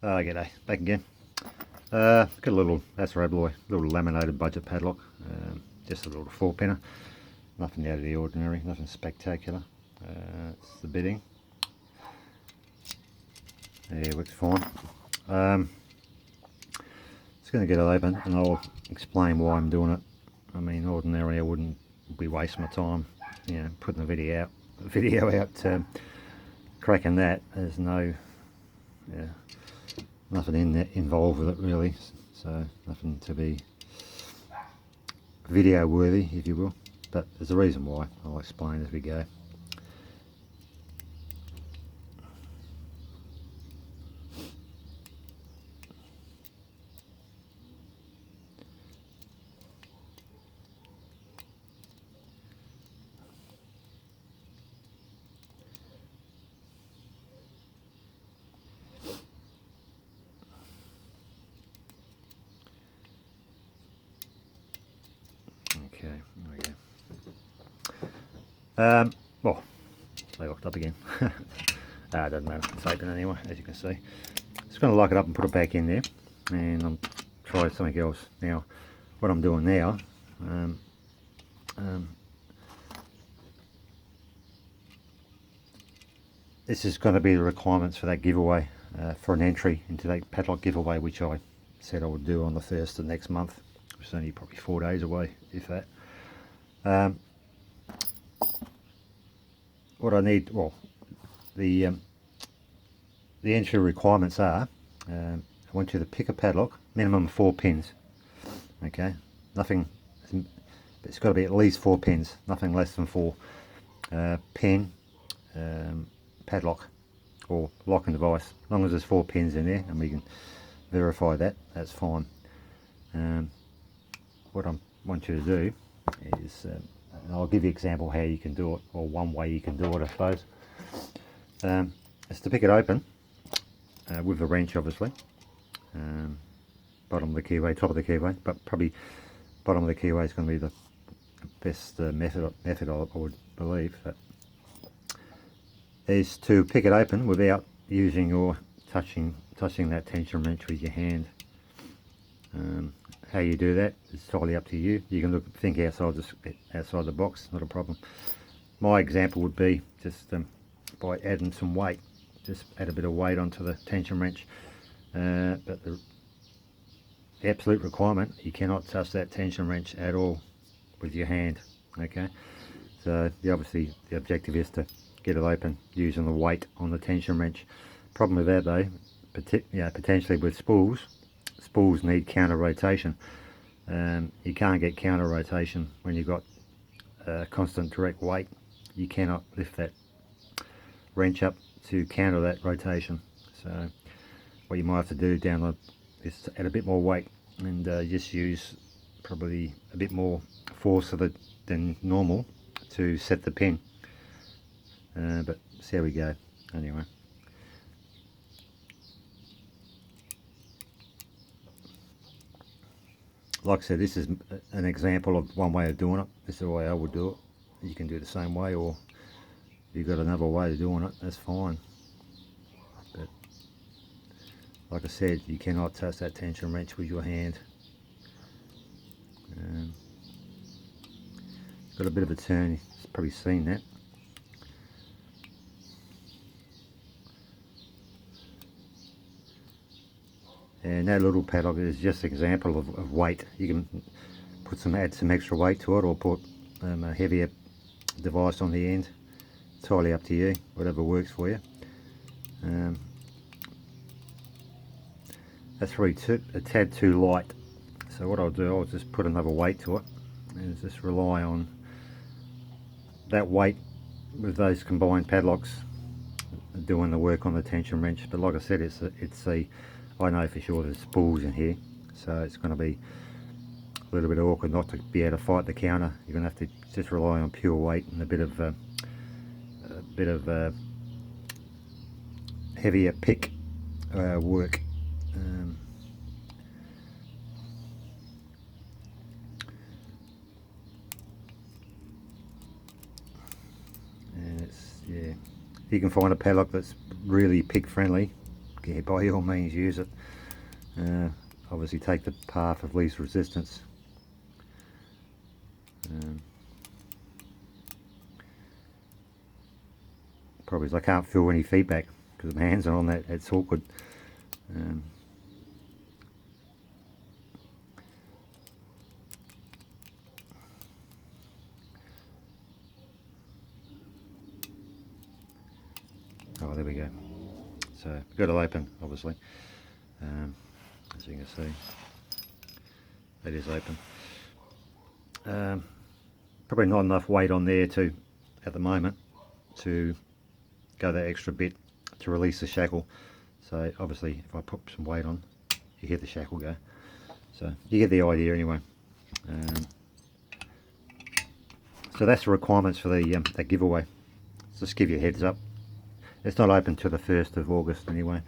G'day, back again. Got a little Assa Abloy, little laminated budget padlock, just a little 4-pinner, nothing out of the ordinary, nothing spectacular. It's the bitting. Yeah, works fine. It's going to get it open, and I'll explain why I'm doing it. I mean, ordinarily I wouldn't be wasting my time, putting the video out, cracking that. There's nothing involved with it really, so nothing to be video worthy, if you will, but there's a reason why. I'll explain as we go. Okay, there we go. Well, they locked up again. It doesn't matter, it's open anyway, as you can see. Just going to lock it up and put it back in there, and I'm trying something else. Now, what I'm doing now, this is going to be the requirements for that giveaway, for an entry into that padlock giveaway, which I said I would do on the 1st of next month. It's only probably 4 days away, if that. What I need, well, the entry requirements are, I want you to pick a padlock, minimum 4 pins. Okay, nothing, it's got to be at least 4 pins, nothing less than 4. Pin, padlock, or lock and device. As long as there's 4 pins in there, and we can verify that, that's fine. What I want you to do is, and I'll give you an example how you can do it, or one way you can do it, I suppose. Is to pick it open with a wrench, obviously. Bottom of the keyway, top of the keyway, but probably bottom of the keyway is going to be the best method I would believe. But is to pick it open without using or touching that tension wrench with your hand. How you do that is totally up to you. You can think outside the box, not a problem. My example would be just by adding some weight. Just add a bit of weight onto the tension wrench. But the absolute requirement, you cannot touch that tension wrench at all with your hand. Okay, so obviously the objective is to get it open using the weight on the tension wrench. Problem with that though, potentially with spools need counter rotation. You can't get counter rotation when you've got constant direct weight. You cannot lift that wrench up to counter that rotation. So what you might have to do is to add a bit more weight, and just use probably a bit more force than normal to set the pin. But see how we go anyway. Like I said, this is an example of one way of doing it. This is the way I would do it. You can do it the same way, or if you've got another way of doing it, that's fine. But like I said, you cannot touch that tension wrench with your hand. Got a bit of a turn, you've probably seen that. And that little padlock is just an example of weight. You can add some extra weight to it, or put a heavier device on the end. Entirely up to you, whatever works for you. That's really a tad too light. So what I'll do, I'll just put another weight to it, and just rely on that weight with those combined padlocks doing the work on the tension wrench. But like I said, I know for sure there's spools in here, so it's going to be a little bit awkward not to be able to fight the counter. You're going to have to just rely on pure weight and a bit of heavier pick work. And you can find a padlock that's really pick friendly, yeah, by all means use it. Obviously take the path of least resistance. Probably as I can't feel any feedback because my hands are on that, it's awkward. Oh, there we go. So we've got it open, obviously. As you can see, it is open. Probably not enough weight on there to, at the moment, to go that extra bit to release the shackle. So obviously, if I put some weight on, you hear the shackle go. So you get the idea anyway. So that's the requirements for the that giveaway. Just give you a heads up. It's not open till the 1st of August anyway.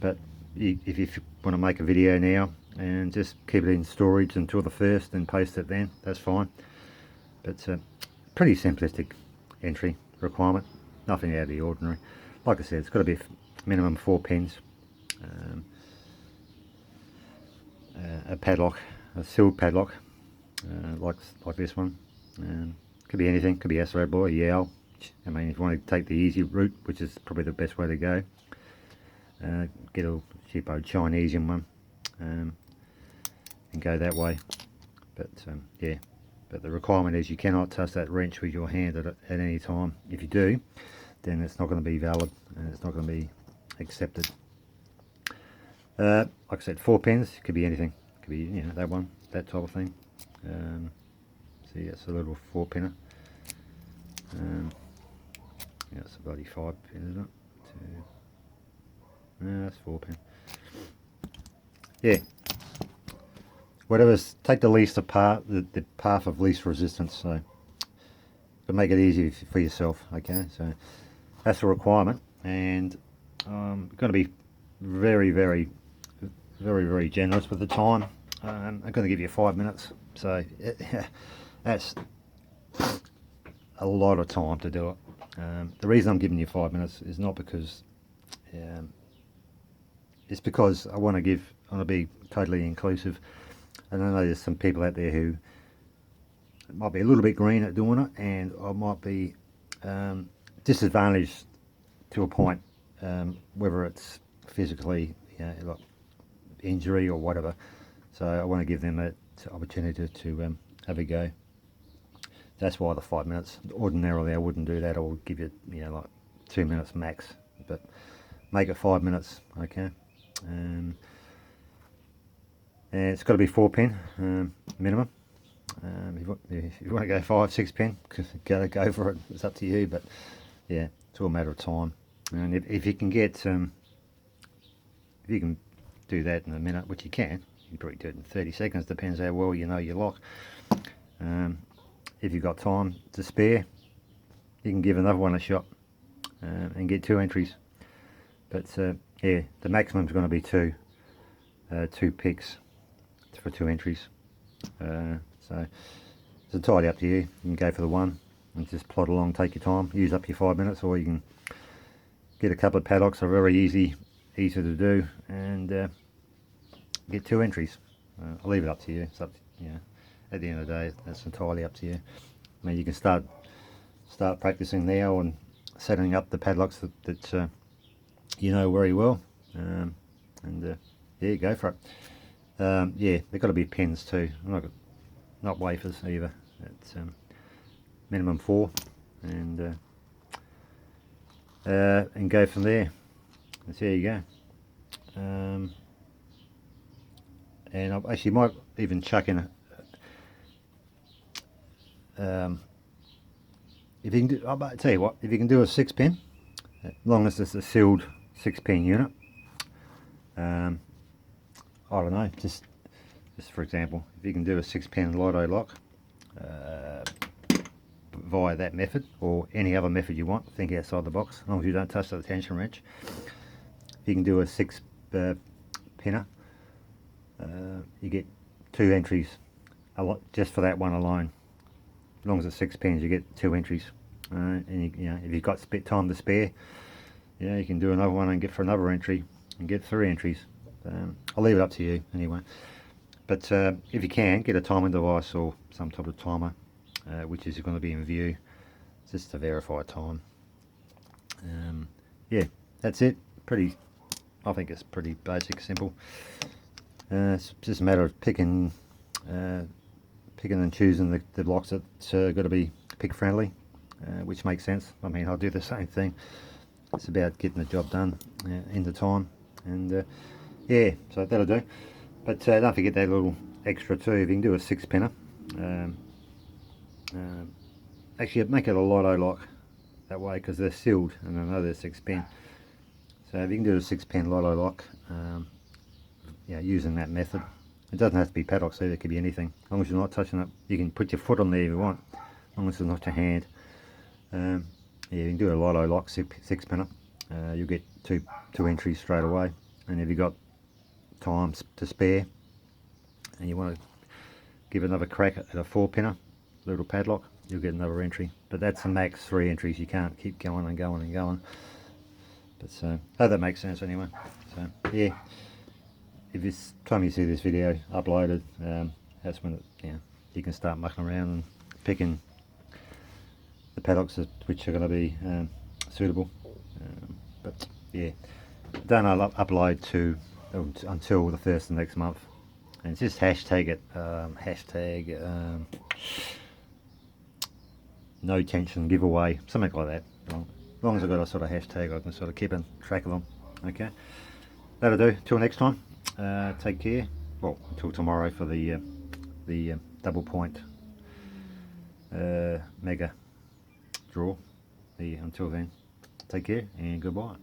But if you want to make a video now and just keep it in storage until the 1st and post it then, that's fine. But pretty simplistic entry requirement, nothing out of the ordinary. Like I said, it's got to be minimum 4 pins, a padlock, a sealed padlock, like this one. Could be anything, could be Assa Abloy, Yow. I mean, if you want to take the easy route, which is probably the best way to go, get a cheap old Chinesian one and go that way. But yeah, but the requirement is you cannot touch that wrench with your hand at any time. If you do, then it's not going to be valid and it's not going to be accepted. Like I said, 4 pins, could be anything, could be, you know, that one, that type of thing. See, it's a little 4 pinner. Yeah, it's a bloody 5 pin, isn't it? No, that's 4 pin. Yeah. Whatever's, take the least apart, the path of least resistance. So, to make it easy for yourself. Okay, so that's a requirement, and I'm going to be very, very, very, very generous with the time. I'm going to give you 5 minutes. So that's a lot of time to do it. The reason I'm giving you 5 minutes is not because it's because I want to be totally inclusive. And I know there's some people out there who might be a little bit green at doing it, and I might be disadvantaged to a point, whether it's physically, you know, like injury or whatever. So I want to give them an opportunity to have a go. That's why the 5 minutes. Ordinarily I wouldn't do that. I would give you, you know, like 2 minutes max, but make it 5 minutes, okay? And it's got to be 4 pin minimum. If you want to go 5, 6 pin, go for it. It's up to you, but yeah, it's all a matter of time. And if you can get, if you can do that in a minute, which you can probably do it in 30 seconds, depends how well you know your lock. If you've got time to spare, you can give another one a shot and get 2 entries. But yeah, the maximum is going to be 2 picks for 2 entries. So it's entirely up to you. You can go for the one and just plod along, take your time, use up your 5 minutes, or you can get a couple of padlocks. Are very easy to do, and get 2 entries. I'll leave it up to you. It's up to, you know, at the end of the day, that's entirely up to you. I mean, you can start practicing now and setting up the padlocks that you know very well, and yeah, go for it. Yeah, they've got to be pins too, not wafers either. It's minimum 4, and go from there. And there you go. And I actually might even chuck in if you can do, I'll tell you what, if you can do a 6 pin, as long as it's a sealed 6 pin unit, I don't know, just for example, if you can do a 6 pin Lido lock via that method, or any other method you want, think outside the box, as long as you don't touch the tension wrench. If you can do a 6 pinner, you get 2 entries just for that one alone. As long as it's 6 pins, you get 2 entries. And you know, if you've got time to spare, yeah, you can do another one and get for another entry. and get 3 entries. I'll leave it up to you anyway. But if you can, get a timing device or some type of timer, which is going to be in view, just to verify time. Yeah, that's it. I think it's pretty basic, simple. It's just a matter of picking and choosing the blocks that's got to be pig friendly, which makes sense. I mean, I'll do the same thing. It's about getting the job done in the time, and yeah, so that'll do. But don't forget that little extra too. If you can do a 6-pinner, actually make it a lotto lock that way, because they're sealed and I know they're 6-pin. So if you can do a 6-pin lotto lock, yeah, using that method. It doesn't have to be padlocks either, it could be anything. As long as you're not touching it, you can put your foot on there if you want, as long as it's not your hand. Yeah, you can do a lotto lock 6-pinner. You'll get two entries straight away. And if you've got time to spare and you want to give another crack at a 4-pinner, little padlock, you'll get another entry. But that's the max 3 entries. You can't keep going and going and going. But so, hope that makes sense anyway. So yeah, if this time you see this video uploaded, that's when you can start mucking around and picking the paddocks which are going to be suitable. But yeah, don't upload until the 1st of next month, and it's just hashtag it, no tension giveaway, something like that. As long as I've got a sort of hashtag, I can sort of keep in track of them. Okay, that'll do. Till next time, take care. Well, until tomorrow for the double point mega draw. Until then, take care and goodbye.